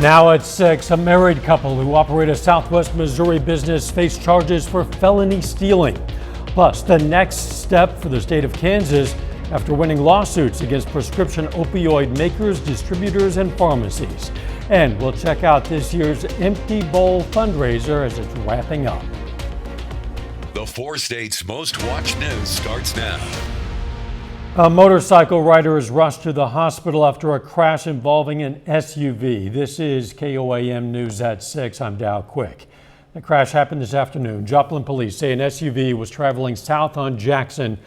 Now at 6, a married couple who operate a Southwest Missouri business face charges for felony stealing. Plus, the next step for the state of Kansas after winning lawsuits against prescription opioid makers, distributors, and pharmacies. And we'll check out this year's Empty Bowl fundraiser as it's wrapping up. The 4 states' most watched news starts now. A motorcycle rider is rushed to the hospital after a crash involving an SUV. This is KOAM News at 6. I'm Dow Quick. The crash happened this afternoon. Joplin police say an SUV was traveling south on Jackson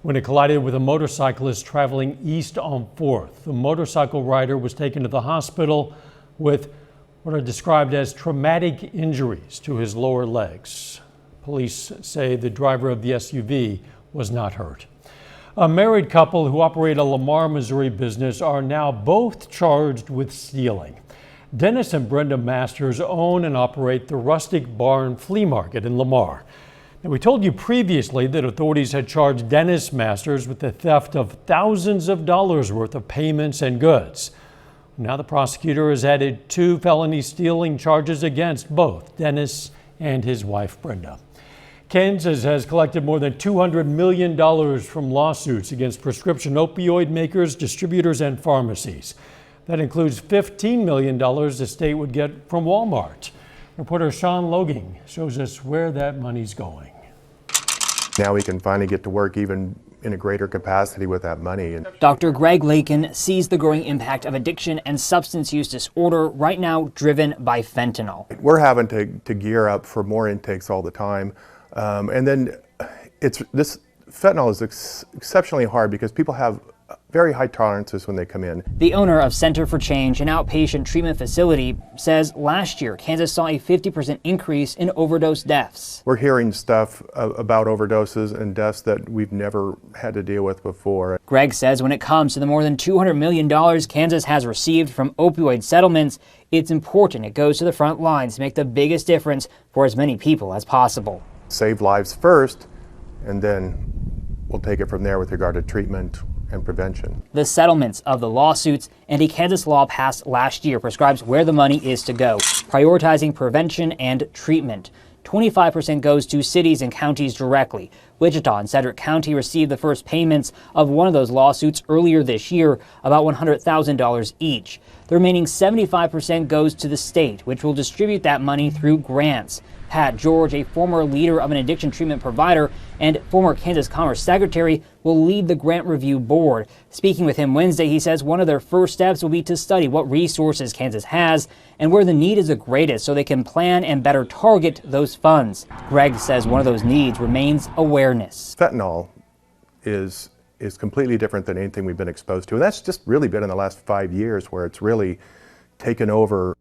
when it collided with a motorcyclist traveling east on 4th. The motorcycle rider was taken to the hospital with what are described as traumatic injuries to his lower legs. Police say the driver of the SUV was not hurt. A married couple who operate a Lamar, Missouri business are now both charged with stealing. Dennis and Brenda Masters own and operate the Rustic Barn Flea Market in Lamar. Now, we told you previously that authorities had charged Dennis Masters with the theft of thousands of dollars worth of payments and goods. Now the prosecutor has added 2 felony stealing charges against both Dennis and his wife Brenda. Kansas has collected more than $200 million from lawsuits against prescription opioid makers, distributors, and pharmacies. That includes $15 million the state would get from Walmart. Reporter Sean Logan shows us where that money's going. Now we can finally get to work even in a greater capacity with that money. Dr. Greg Lakin sees the growing impact of addiction and substance use disorder right now driven by fentanyl. We're having to gear up for more intakes all the time. And then this fentanyl is exceptionally hard because people have very high tolerances when they come in. The owner of Center for Change, an outpatient treatment facility, says last year Kansas saw a 50% increase in overdose deaths. We're hearing stuff about overdoses and deaths that we've never had to deal with before. Greg says when it comes to the more than $200 million Kansas has received from opioid settlements, it's important it goes to the front lines to make the biggest difference for as many people as possible. Save lives first, and then we'll take it from there with regard to treatment and prevention. The settlements of the lawsuits and a Kansas law passed last year prescribes where the money is to go, prioritizing prevention and treatment. 25% goes to cities and counties directly. Wichita and Cedric County received the first payments of one of those lawsuits earlier this year, about $100,000 each. The remaining 75% goes to the state, which will distribute that money through grants. Pat George, a former leader of an addiction treatment provider and former Kansas Commerce Secretary, will lead the grant review board. Speaking with him Wednesday, he says one of their first steps will be to study what resources Kansas has and where the need is the greatest so they can plan and better target those funds. Greg says one of those needs remains awareness. Fentanyl is completely different than anything we've been exposed to. And that's just really been in the last 5 years where it's really taken over.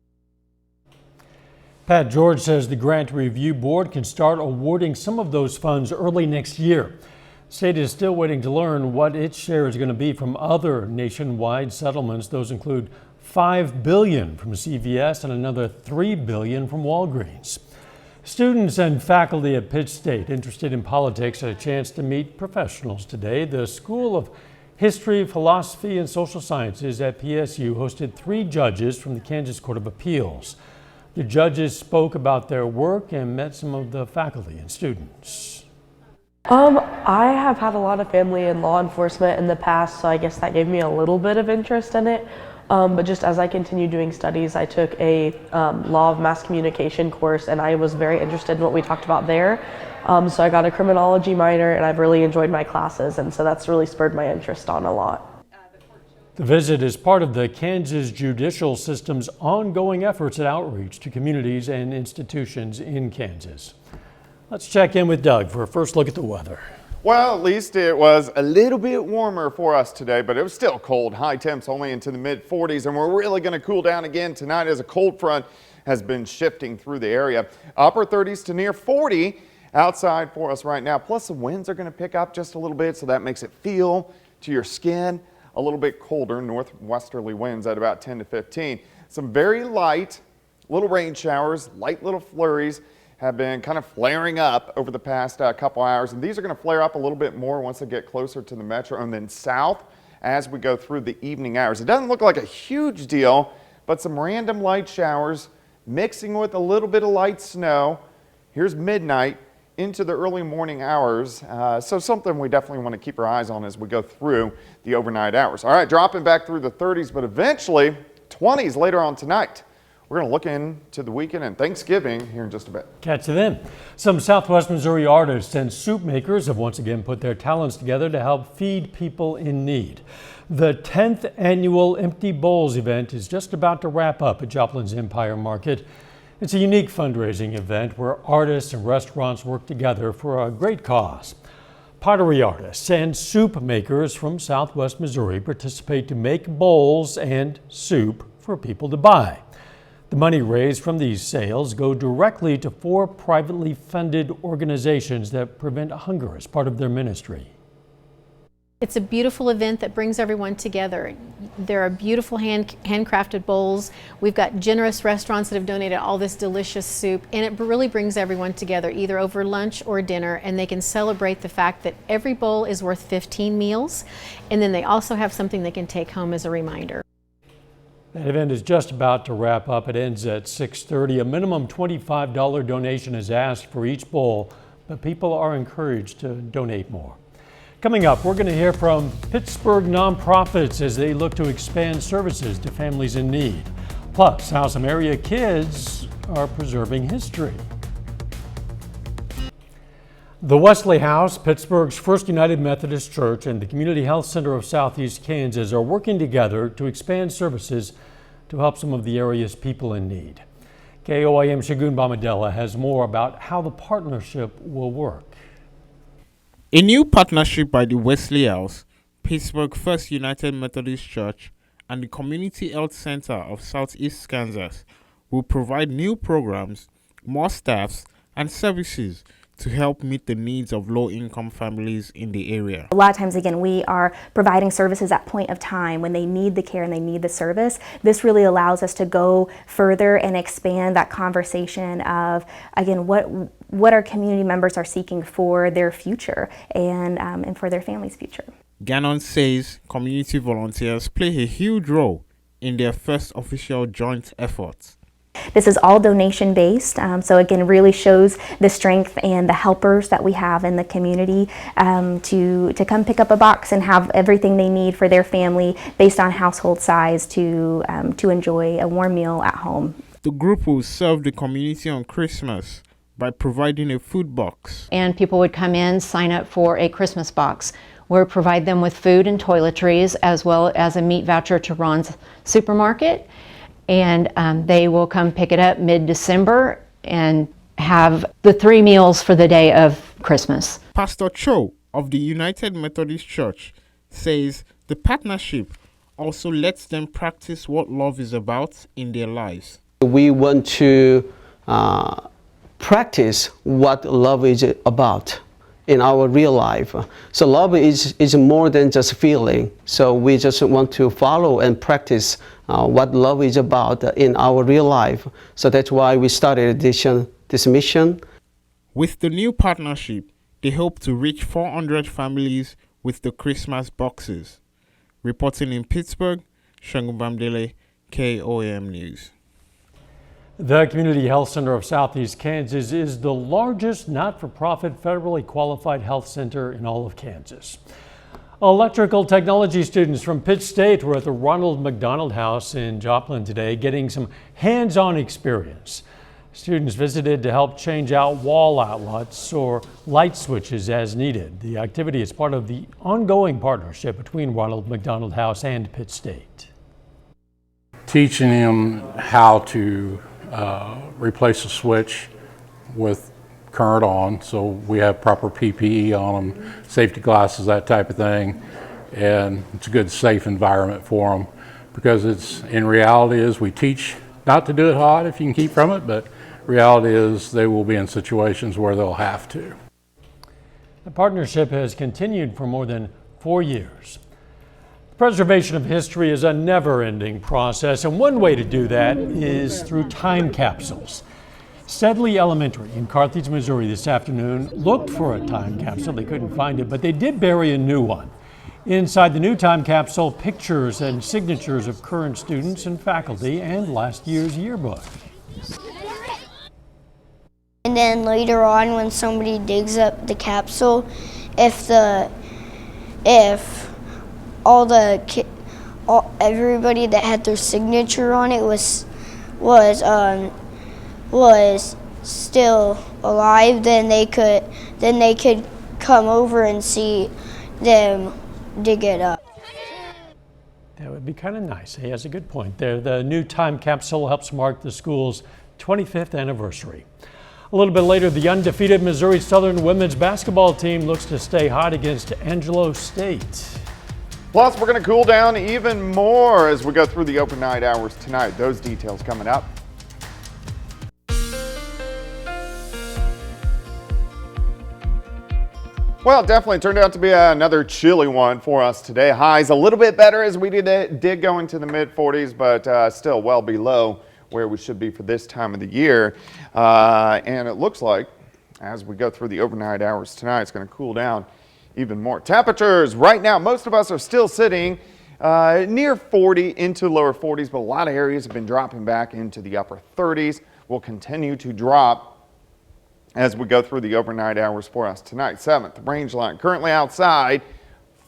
Pat George says the Grant Review Board can start awarding some of those funds early next year. The state is still waiting to learn what its share is going to be from other nationwide settlements. Those include $5 billion from CVS and another $3 billion from Walgreens. Students and faculty at Pitt State interested in politics had a chance to meet professionals today. The School of History, Philosophy, and Social Sciences at PSU hosted 3 judges from the Kansas Court of Appeals. The judges spoke about their work and met some of the faculty and students. I have had a lot of family in law enforcement in the past, so I guess that gave me a little bit of interest in it. But just as I continued doing studies, I took a law of mass communication course, and I was very interested in what we talked about there. So I got a criminology minor, and I've really enjoyed my classes, and so that's really spurred my interest on a lot. The visit is part of the Kansas judicial system's ongoing efforts at outreach to communities and institutions in Kansas. Let's check in with Doug for a first look at the weather. Well, at least it was a little bit warmer for us today, but it was still cold. High temps only into the mid 40s, and we're really going to cool down again tonight as a cold front has been shifting through the area. Upper 30s to near 40 outside for us right now. Plus the winds are going to pick up just a little bit, so that makes it feel to your skin a little bit colder. Northwesterly winds at about 10 to 15. Some very light little rain showers, light little flurries have been kind of flaring up over the past couple hours, and these are going to flare up a little bit more once they get closer to the metro and then south as we go through the evening hours. It doesn't look like a huge deal, but some random light showers mixing with a little bit of light snow. Here's midnight into the early morning hours, so something we definitely want to keep our eyes on as we go through the overnight hours. All right, dropping back through the 30s, but eventually 20s later on tonight. We're going to look into the weekend and Thanksgiving here in just a bit. Catch you then. Some Southwest Missouri artists and soup makers have once again put their talents together to help feed people in need. The 10th annual Empty Bowls event is just about to wrap up at Joplin's Empire Market. It's a unique fundraising event where artists and restaurants work together for a great cause. Pottery artists and soup makers from Southwest Missouri participate to make bowls and soup for people to buy. The money raised from these sales go directly to 4 privately funded organizations that prevent hunger as part of their ministry. It's a beautiful event that brings everyone together. There are beautiful handcrafted bowls. We've got generous restaurants that have donated all this delicious soup, and it really brings everyone together either over lunch or dinner, and they can celebrate the fact that every bowl is worth 15 meals, and then they also have something they can take home as a reminder. That event is just about to wrap up. It ends at 6:30. A minimum $25 donation is asked for each bowl, but people are encouraged to donate more. Coming up, we're going to hear from Pittsburgh nonprofits as they look to expand services to families in need. Plus, how some area kids are preserving history. The Wesley House, Pittsburgh's First United Methodist Church, and the Community Health Center of Southeast Kansas are working together to expand services to help some of the area's people in need. KOAM Shagun Bamadella has more about how the partnership will work. A new partnership by the Wesley House, Pittsburgh First United Methodist Church, and the Community Health Center of Southeast Kansas will provide new programs, more staffs, and services to help meet the needs of low-income families in the area. A lot of times, again, we are providing services at point of time when they need the care and they need the service. This really allows us to go further and expand that conversation of, again, what our community members are seeking for their future and for their family's future. Gannon says community volunteers play a huge role in their first official joint efforts. This is all donation based, so again really shows the strength and the helpers that we have in the community to come pick up a box and have everything they need for their family based on household size to enjoy a warm meal at home. The group will serve the community on Christmas by providing a food box. And people would come in, sign up for a Christmas box. We'll provide them with food and toiletries as well as a meat voucher to Ron's Supermarket. And they will come pick it up mid-December and have the 3 meals for the day of Christmas. Pastor Cho of the United Methodist Church says the partnership also lets them practice what love is about in their lives. We want to practice what love is about in our real life. So love is more than just feeling. So we just want to follow and practice what love is about in our real life. So that's why we started this mission. With the new partnership, they hope to reach 400 families with the Christmas boxes. Reporting in Pittsburgh, Shagun Bamadella, KOAM News. The Community Health Center of Southeast Kansas is the largest not-for-profit federally qualified health center in all of Kansas. Electrical technology students from Pitt State were at the Ronald McDonald House in Joplin today getting some hands-on experience. Students visited to help change out wall outlets or light switches as needed. The activity is part of the ongoing partnership between Ronald McDonald House and Pitt State. Teaching them how to replace a switch with current on, so we have proper PPE on them, safety glasses, that type of thing, and it's a good safe environment for them, because it's in reality is we teach not to do it hot if you can keep from it, but reality is they will be in situations where they'll have to. The partnership has continued for more than 4 years. Preservation of history is a never-ending process, and one way to do that is through time capsules. Sedley Elementary in Carthage, Missouri this afternoon looked for a time capsule. They couldn't find it, but they did bury a new one. Inside the new time capsule, pictures and signatures of current students and faculty and last year's yearbook. And then later on, when somebody digs up the capsule, if everybody that had their signature on it was still alive, then they could come over and see them dig it up. That would be kind of nice. He has a good point there. The new time capsule helps mark the school's 25th anniversary. A little bit later, the undefeated Missouri Southern women's basketball team looks to stay hot against Angelo State. Plus, we're going to cool down even more as we go through the overnight hours tonight. Those details coming up. Well, it definitely turned out to be another chilly one for us today. Highs a little bit better as we did go into the mid-40s, but still well below where we should be for this time of the year. And it looks like as we go through the overnight hours tonight, it's going to cool down even more. Temperatures right now, most of us are still sitting near 40 into lower 40s, but a lot of areas have been dropping back into the upper 30s. Will continue to drop as we go through the overnight hours for us tonight. 7th range line currently outside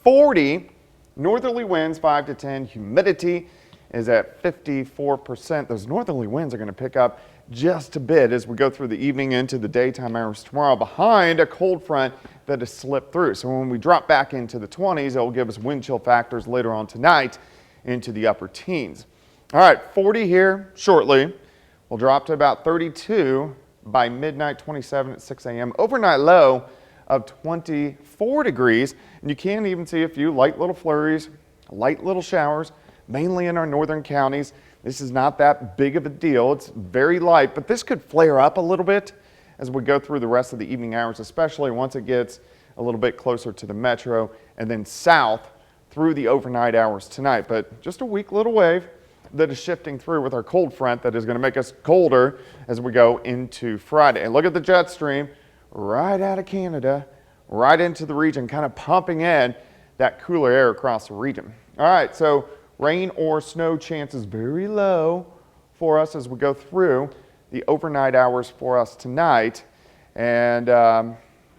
40, northerly winds 5 to 10, humidity is at 54%. Those northerly winds are going to pick up just a bit as we go through the evening into the daytime hours tomorrow behind a cold front that has slipped through. So when we drop back into the 20s, it will give us wind chill factors later on tonight into the upper teens. All right, 40 here shortly. We'll drop to about 32 by midnight, 27 at 6 a.m. Overnight low of 24 degrees. And you can even see a few light little flurries, light little showers, mainly in our northern counties. This is not that big of a deal. It's very light, but this could flare up a little bit as we go through the rest of the evening hours, especially once it gets a little bit closer to the metro and then south through the overnight hours tonight. But just a weak little wave that is shifting through with our cold front that is going to make us colder as we go into Friday. And look at the jet stream right out of Canada, right into the region, kind of pumping in that cooler air across the region. All right, so rain or snow chances very low for us as we go through the overnight hours for us tonight. And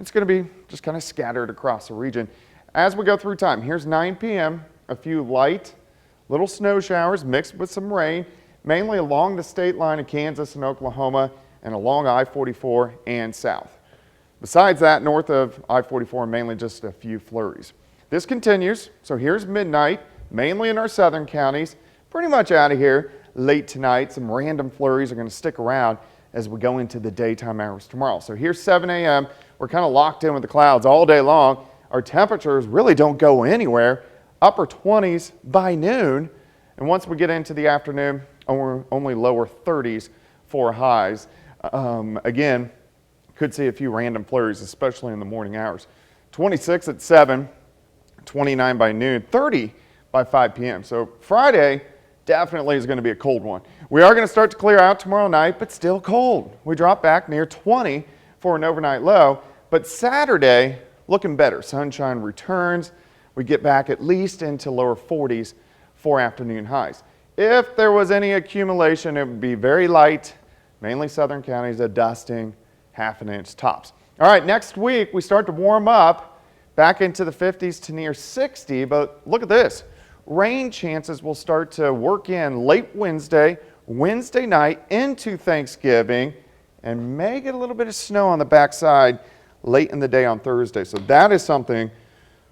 it's going to be just kind of scattered across the region. As we go through time, here's 9 p.m., a few light little snow showers mixed with some rain, mainly along the state line of Kansas and Oklahoma and along I-44 and south. Besides that, north of I-44, mainly just a few flurries. This continues, so here's midnight, mainly in our southern counties, pretty much out of here late tonight. Some random flurries are going to stick around as we go into the daytime hours tomorrow. So here's 7 a.m. We're kind of locked in with the clouds all day long. Our temperatures really don't go anywhere. Upper 20s by noon, and once we get into the afternoon, only lower 30s for highs. Again, could see a few random flurries, especially in the morning hours. 26 at 7, 29 by noon, 30 by 5 p.m. So Friday definitely is going to be a cold one. We are going to start to clear out tomorrow night, but still cold. We drop back near 20 for an overnight low, but Saturday looking better. Sunshine returns. We get back at least into lower 40s for afternoon highs. If there was any accumulation, it would be very light, mainly southern counties, a dusting, half an inch tops. All right, next week we start to warm up back into the 50s to near 60, but look at this. Rain chances will start to work in late Wednesday night into Thanksgiving, and may get a little bit of snow on the backside late in the day on Thursday. So that is something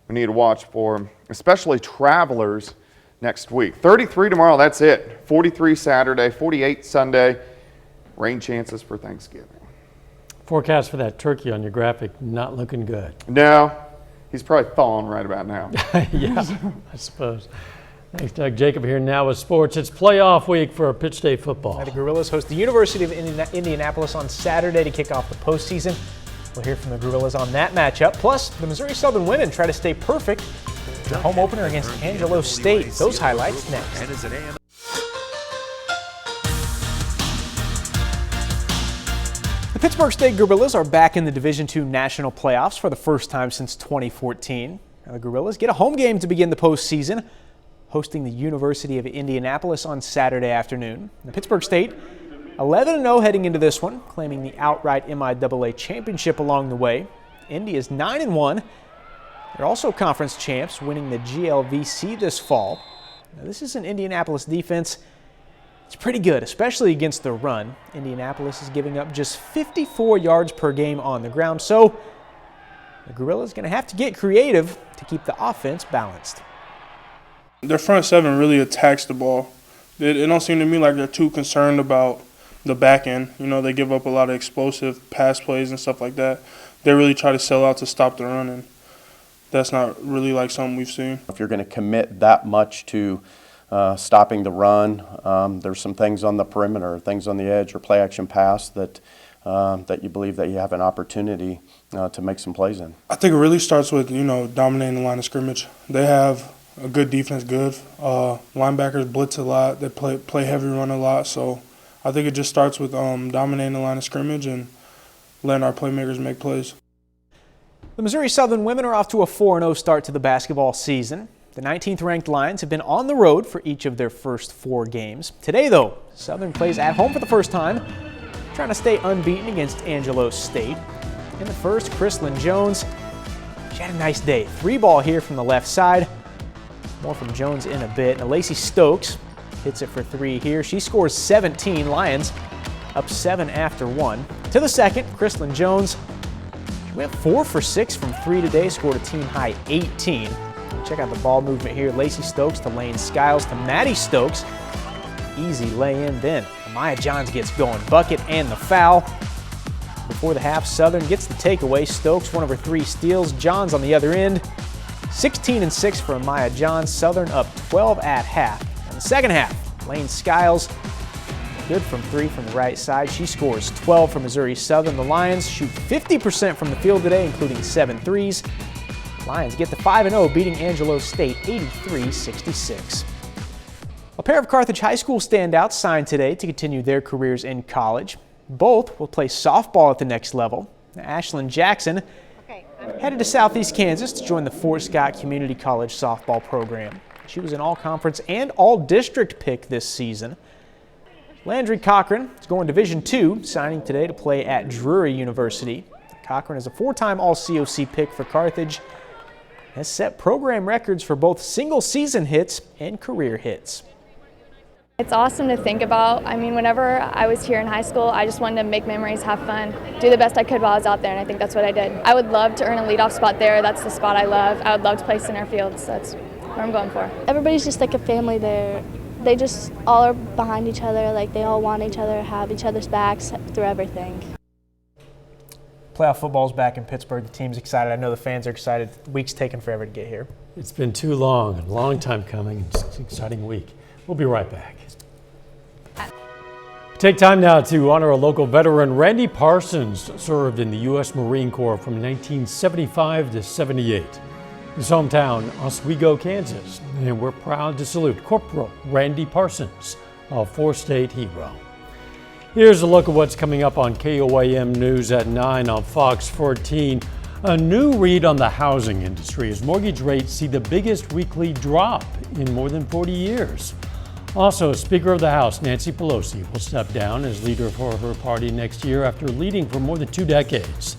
we need to watch for, especially travelers next week. 33 tomorrow, that's it. 43 Saturday, 48 Sunday. Rain chances for Thanksgiving. Forecast for that turkey on your graphic, not looking good. No, he's probably thawing right about now. Yeah, I suppose. Thanks, Doug. Jacob here now with sports. It's playoff week for Pitt State football. The Gorillas host the University of Indianapolis on Saturday to kick off the postseason. We'll hear from the Gorillas on that matchup. Plus, the Missouri Southern women try to stay perfect in their home opener against Angelo State. Those highlights next. The Pittsburgh State Gorillas are back in the Division II national playoffs for the first time since 2014. Now the Gorillas get a home game to begin the postseason, hosting the University of Indianapolis on Saturday afternoon. The Pittsburgh State 11-0 heading into this one, claiming the outright MIAA championship along the way. Indy is 9-1. They're also conference champs, winning the GLVC this fall. Now, this is an Indianapolis defense. It's pretty good, especially against the run. Indianapolis is giving up just 54 yards per game on the ground, so the Gorillas going to have to get creative to keep the offense balanced. Their front seven really attacks the ball. It don't seem to me like they're too concerned about the back end. You know, they give up a lot of explosive pass plays and stuff like that. They really try to sell out to stop the run, and that's not really like something we've seen. If you're going to commit that much to stopping the run, there's some things on the perimeter, things on the edge or play action pass that you believe that you have an opportunity to make some plays in. I think it really starts with, dominating the line of scrimmage. They have a good defense, good. Linebackers blitz a lot. They play heavy run a lot. So I think it just starts with dominating the line of scrimmage and letting our playmakers make plays. The Missouri Southern women are off to a 4-0 start to the basketball season. The 19th ranked Lions have been on the road for each of their first 4 games. Today, though, Southern plays at home for the first time, trying to stay unbeaten against Angelo State. In the first, Chrislyn Jones, she had a nice day. 3-ball here from the left side. More from Jones in a bit. Now Lacey Stokes hits it for 3 here. She scores 17. Lions up 7 after 1. To the second, Chrislyn Jones. She went 4 for 6 from 3 today, scored a team high 18. Check out the ball movement here. Lacey Stokes to Lane Skiles to Maddie Stokes. Easy lay-in then. Amaya Johns gets going. Bucket and the foul. Before the half, Southern gets the takeaway. Stokes, one of her 3 steals. Johns on the other end. 16-6 for Amaya Johns. Southern up 12 at half. In the second half, Lane Skiles, good from 3 from the right side. She scores 12 for Missouri Southern. The Lions shoot 50% from the field today, including 7 threes. Lions get to 5-0, beating Angelo State 83-66. A pair of Carthage High School standouts signed today to continue their careers in college. Both will play softball at the next level. Ashlyn Jackson headed to Southeast Kansas to join the Fort Scott Community College softball program. She was an all-conference and all-district pick this season. Landry Cochran is going Division II, signing today to play at Drury University. Cochran is a 4-time All-COC pick for Carthage, has set program records for both single-season hits and career hits. It's awesome to think about. I mean, whenever I was here in high school, I just wanted to make memories, have fun, do the best I could while I was out there, and I think that's what I did. I would love to earn a leadoff spot there. That's the spot I love. I would love to play center field, so that's what I'm going for. Everybody's just like a family there. They just all are behind each other, like they all want each other, have each other's backs through everything. Playoff football's back in Pittsburgh. The team's excited. I know the fans are excited. The week's taken forever to get here. It's been too long, a long time coming. It's an exciting week. We'll be right back. Take time now to honor a local veteran. Randy Parsons served in the U.S. Marine Corps from 1975 to 78. His hometown, Oswego, Kansas. And we're proud to salute Corporal Randy Parsons, a 4-state hero. Here's a look at what's coming up on KOAM News at 9 on Fox 14. A new read on the housing industry as mortgage rates see the biggest weekly drop in more than 40 years. Also, Speaker of the House Nancy Pelosi will step down as leader for her party next year after leading for more than 2 decades.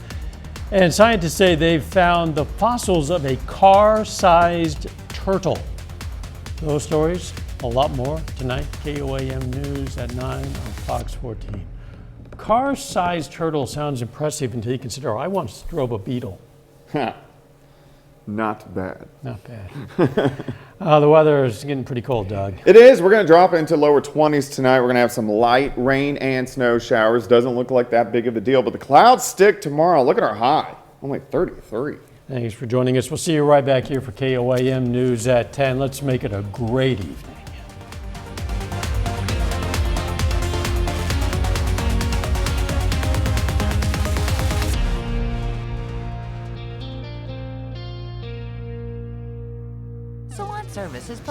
And scientists say they've found the fossils of a car-sized turtle. Those stories, a lot more tonight. KOAM News at 9 on Fox 14. Car-sized turtle sounds impressive until you consider I once drove a beetle. Not bad. Not bad. The weather is getting pretty cold, Doug. It is. We're going to drop into lower 20s tonight. We're going to have some light rain and snow showers. Doesn't look like that big of a deal, but the clouds stick tomorrow. Look at our high. Only 33. Thanks for joining us. We'll see you right back here for KOAM News at 10. Let's make it a great evening. Salon Service is